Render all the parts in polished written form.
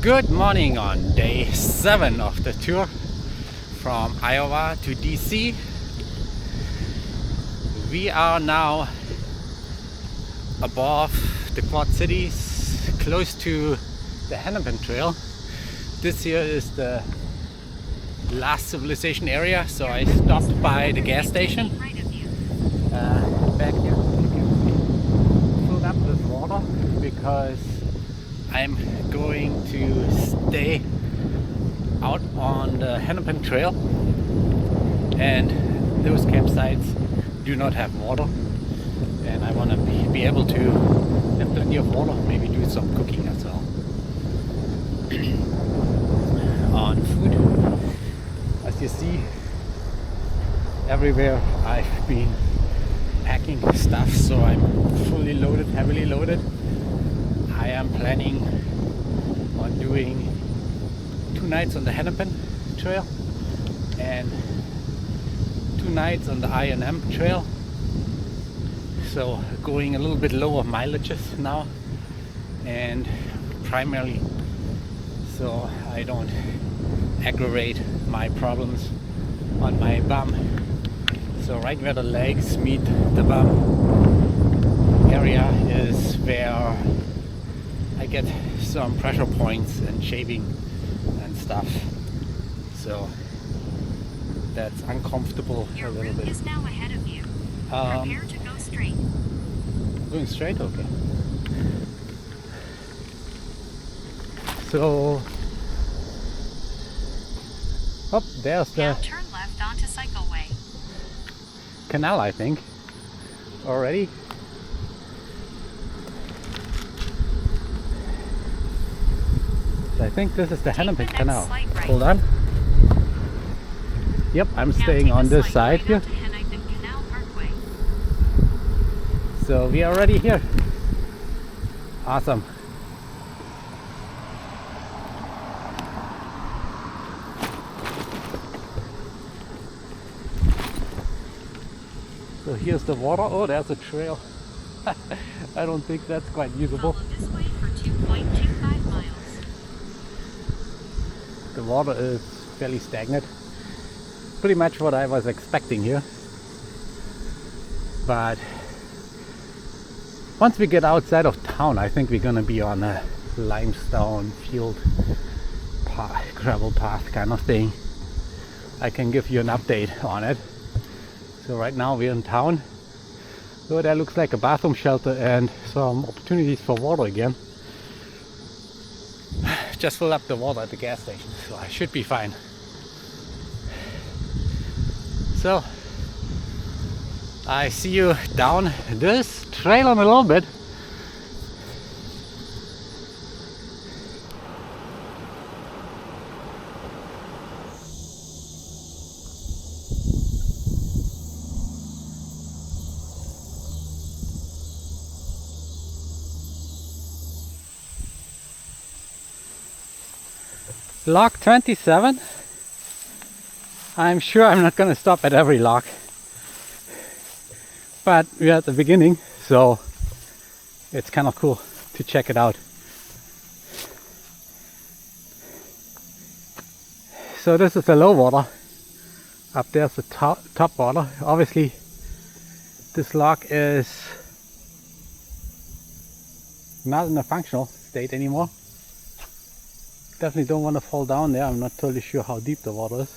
Good morning on day 7 of the tour from Iowa to DC. We are now above the Quad Cities, close to the Hennepin Trail. This here is the last civilization area, so I stopped by the gas station. Back here you can see, filled up with water because I'm going to stay out on the Hennepin Trail, and those campsites do not have water, and I want to be able to have plenty of water, maybe do some cooking as well. On food, as you see, everywhere I've been packing stuff, so I'm fully loaded, heavily loaded. I am planning on doing 2 nights on the Hennepin Trail and 2 nights on the I&M Trail, so going a little bit lower mileages now, and primarily so I don't aggravate my problems on my bum. So right where the legs meet the bum area is where I get some pressure points and shaving and stuff, so that's uncomfortable a little bit. Your route is now ahead of you. Prepare to go straight. Going straight? Okay. So, oh, there's the... Now turn left onto cycleway. Canal, I think, already. I think this is the Hennepin Canal. Right. Hold on. Yep, I'm staying on this side here. Hennepin Canal Parkway. So we are already here. Awesome. So here's the water. Oh, there's a trail. I don't think that's quite usable. Follow this way for 2.25 miles. The water is fairly stagnant. Pretty much what I was expecting here. But once we get outside of town, I think we're gonna be on a limestone field path, gravel path kind of thing. I can give you an update on it. So right now we're in town. So that looks like a bathroom shelter and some opportunities for water again. Just fill up the water at the gas station, so I should be fine. So I see you down this trail in a little bit. Lock 27. I'm sure I'm not going to stop at every lock, but we're at the beginning, so it's kind of cool to check it out. So this is the low water. Up there's the top water. Obviously this lock is not in a functional state anymore. Definitely don't want to fall down there. I'm not totally sure how deep the water is.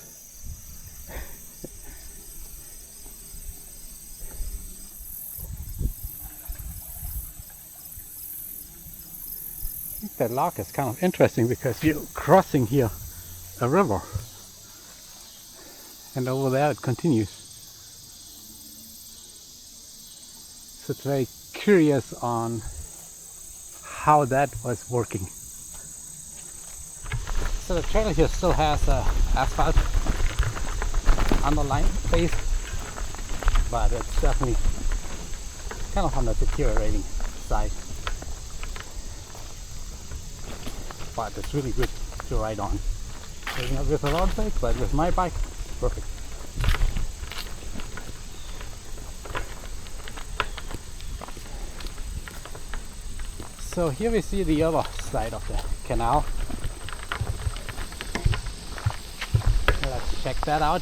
I think that lock is kind of interesting because you're crossing here a river, and over there it continues. So it's very curious on how that was working. So the trail here still has asphalt underlying base, but it's definitely kind of on the deteriorating side. But it's really good to ride on. Maybe not with a road bike, but with my bike, perfect. So here we see the other side of the canal. check that out.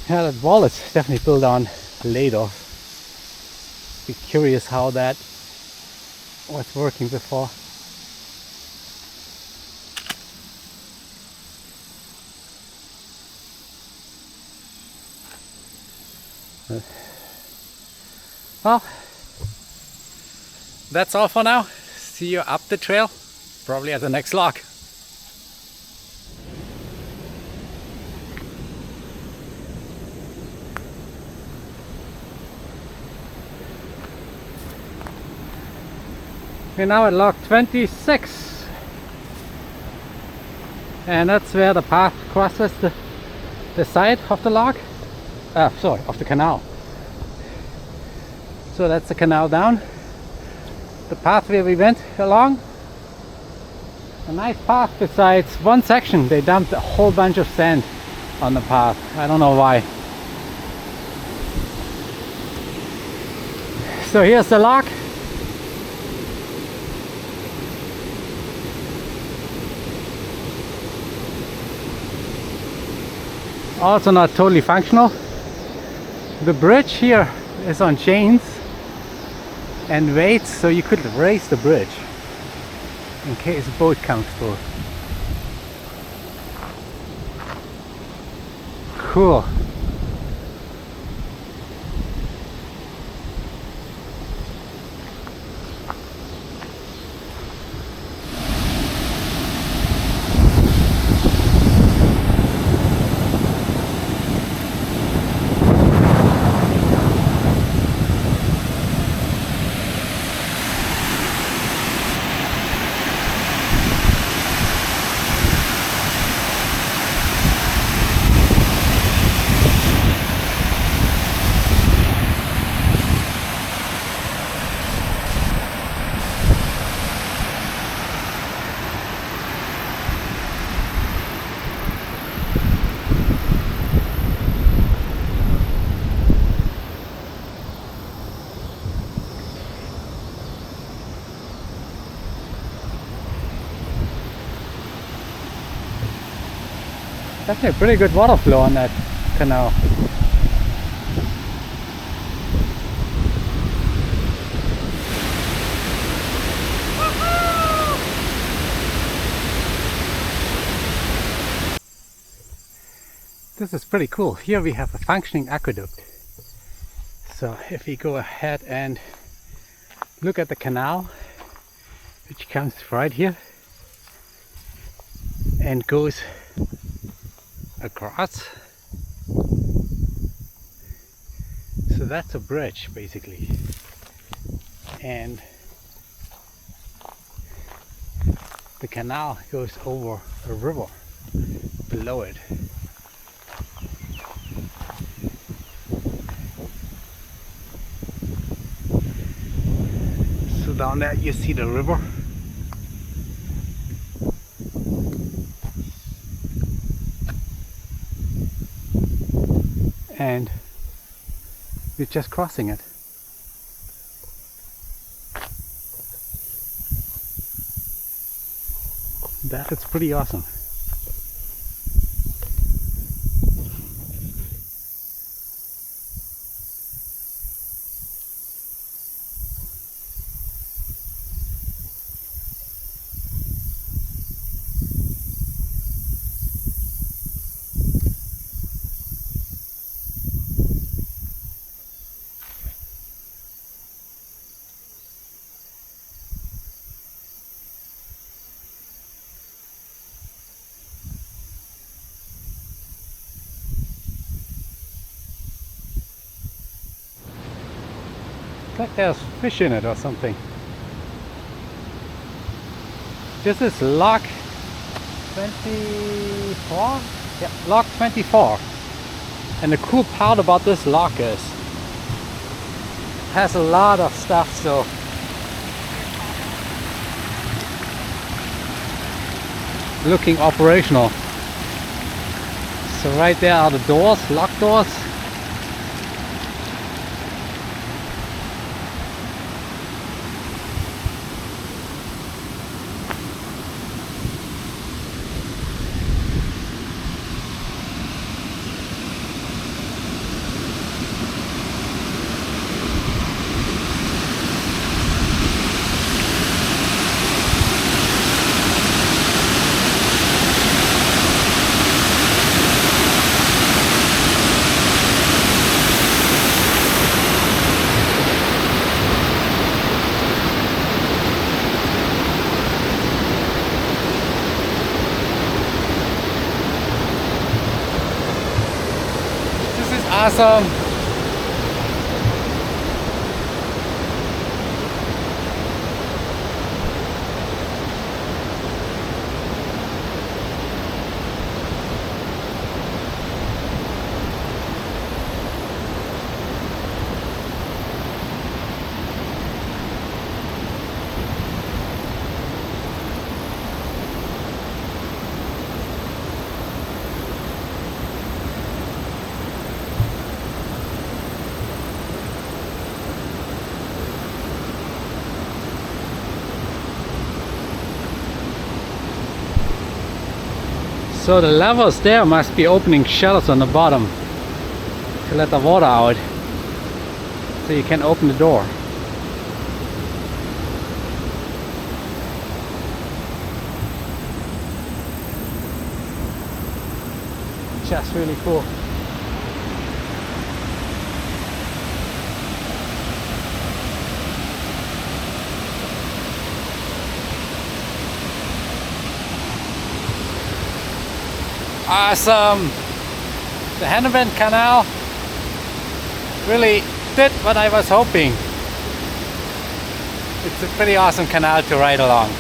Yeah, that wall is definitely built on later. Be curious how that was working before. Well, that's all for now. See you up the trail, probably at the next log. We're now at log 26, and that's where the path crosses the side of the log, sorry, of the canal. So that's the canal down, the path where we went along. A nice path. Besides one section they dumped a whole bunch of sand on the path. I don't know why. So here's the log. Also not totally functional. The bridge here is on chains and weights, so you could raise the bridge in case a boat comes through. Cool. Definitely a pretty good water flow on that canal. This is pretty cool. Here we have a functioning aqueduct. So if we go ahead and look at the canal, which comes right here and goes across. So that's a bridge basically, and the canal goes over a river below it. So down there you see the river. And we're just crossing it. That is pretty awesome. Like there's fish in it or something. This is log 24? Yeah, log 24. And the cool part about this log is it has a lot of stuff, so looking operational. So right there are the doors, locked doors. Awesome. So the levers there must be opening shelves on the bottom to let the water out, so you can open the door. Just really cool. Awesome! The Hennepin Canal really did what I was hoping. It's a pretty awesome canal to ride along.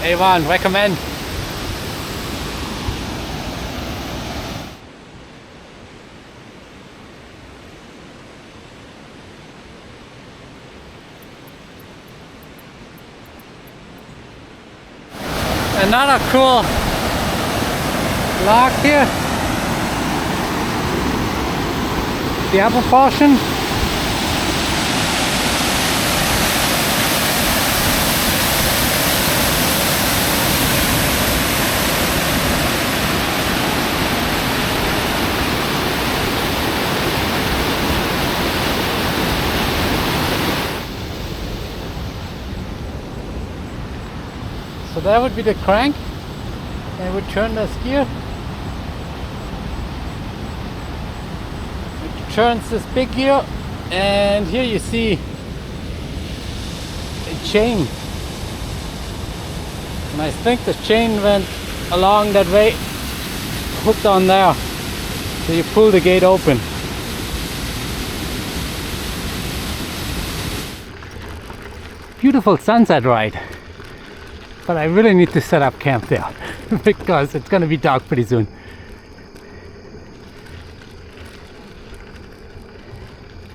A1, recommend. Another cool lock here. The upper portion. So that would be the crank, and it would turn this gear. It turns this big gear, and here you see a chain. And I think the chain went along that way, hooked on there. So you pull the gate open. Beautiful sunset ride. But I really need to set up camp there because it's going to be dark pretty soon.